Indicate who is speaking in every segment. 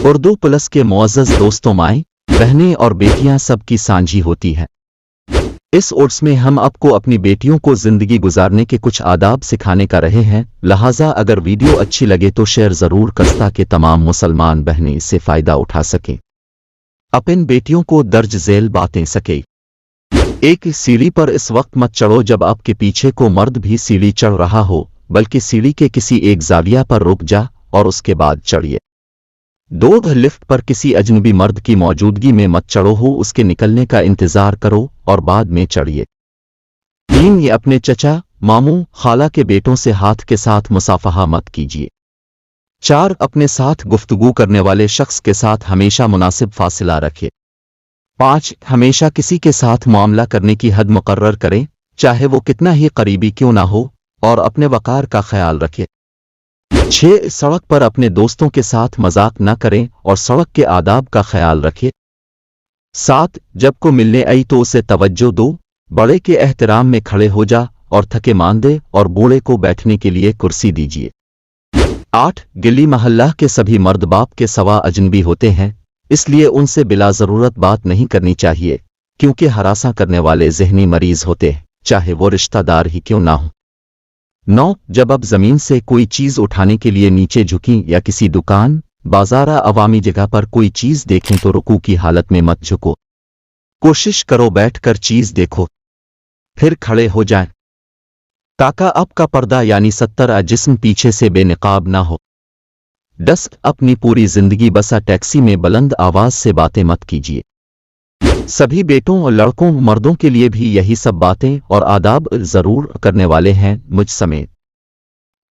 Speaker 1: Urdu plus के मुअज़्ज़ज़ दोस्तों, माएँ, बहनें और बेटियां सबकी सांझी होती हैं। इस कोर्स में हम आपको अपनी बेटियों को जिंदगी गुजारने के कुछ आदाब सिखाने का रहे हैं, लिहाजा अगर वीडियो अच्छी लगे तो शेयर ज़रूर करें ताकि तमाम मुसलमान बहनें इससे फ़ायदा उठा सकें, अपन बेटियों को दर्ज झेल बातें सकें। एक सीढ़ी पर इस वक्त मत चढ़ो जब आपके पीछे को मर्द भी सीढ़ी चढ़ रहा हो, बल्कि सीढ़ी के किसी एक ज़ाविया पर रुक जा और उसके बाद चढ़िए। 2 लिफ्ट पर किसी अजनबी मर्द की मौजूदगी में मत चढ़ो, हो उसके निकलने का इंतजार करो और बाद में चढ़िए। 3 ये अपने चचा, मामू, खाला के बेटों से हाथ के साथ मुसाफहा मत कीजिए। 4 अपने साथ गुफ्तगू करने वाले शख्स के साथ हमेशा मुनासिब फासिला रखें। 5 हमेशा किसी के साथ मामला करने की हद मुकर्रर करें, चाहे वो कितना ही करीबी क्यों ना हो, और अपने वकार का ख्याल रखें। 6 सड़क पर अपने दोस्तों के साथ मजाक न करें और सड़क के आदाब का ख्याल रखें। 7 जब को मिलने आई तो उसे तवज्जो दो, बड़े के एहतराम में खड़े हो जा और थके मांदे और बूढ़े को बैठने के लिए कुर्सी दीजिए। 8 गली महल्ला के सभी मर्द बाप के सवा अजनबी होते हैं, इसलिए उनसे बिला ज़रूरत बात नहीं करनी चाहिए, क्योंकि हरासा करने वाले ज़हनी मरीज होते हैं, चाहे वो रिश्तेदार ही क्यों ना हो। 9 जब आप ज़मीन से कोई चीज़ उठाने के लिए नीचे झुकें या किसी दुकान, बाजार या अवामी जगह पर कोई चीज़ देखें तो रुकू की हालत में मत झुको। कोशिश करो बैठकर चीज़ देखो, फिर खड़े हो जाएं, ताकि आपका पर्दा यानी सत्तर जिस्म पीछे से बेनकाब ना हो। 10 अपनी पूरी जिंदगी बसा टैक्सी में बुलंद आवाज से बातें मत कीजिए। सभी बेटों और लड़कों मर्दों के लिए भी यही सब बातें और आदाब जरूर करने वाले हैं, मुझ समेत।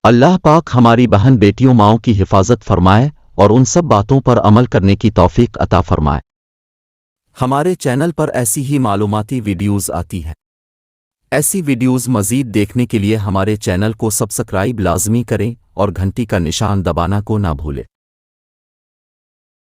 Speaker 1: अल्लाह पाक हमारी बहन बेटियों माओं की हिफाजत फरमाए और उन सब बातों पर अमल करने की तौफीक अता फरमाए। हमारे चैनल पर ऐसी ही मालूमाती वीडियोज़ आती हैं। ऐसी वीडियोज़ मज़ीद देखने के लिए हमारे चैनल को सब्सक्राइब लाजमी करें और घंटी का निशान दबाना को ना भूलें।